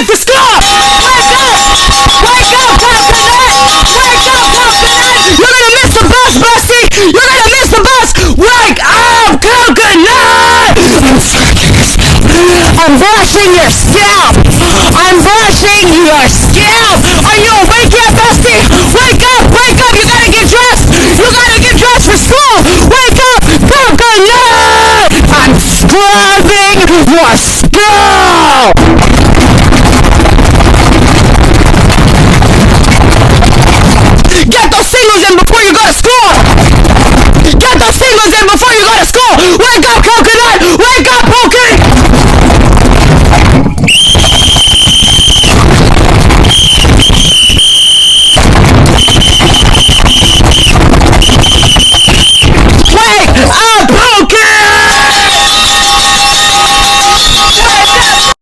late for school. Wake up! Wake up, Coconut! Wake up, Coconut! You're gonna miss the bus, Busty! You're gonna miss the bus! Wake up, Coconut! I'm brushing your scalp! I'm brushing your scalp! Are you awake yet, Busty? Wake up! Wake up! You gotta get dressed! You gotta get dressed for school! Wake up! Coconut! I'm scrubbing your scalp! Get those singles in before you go to school! Get those singles in before you go to school!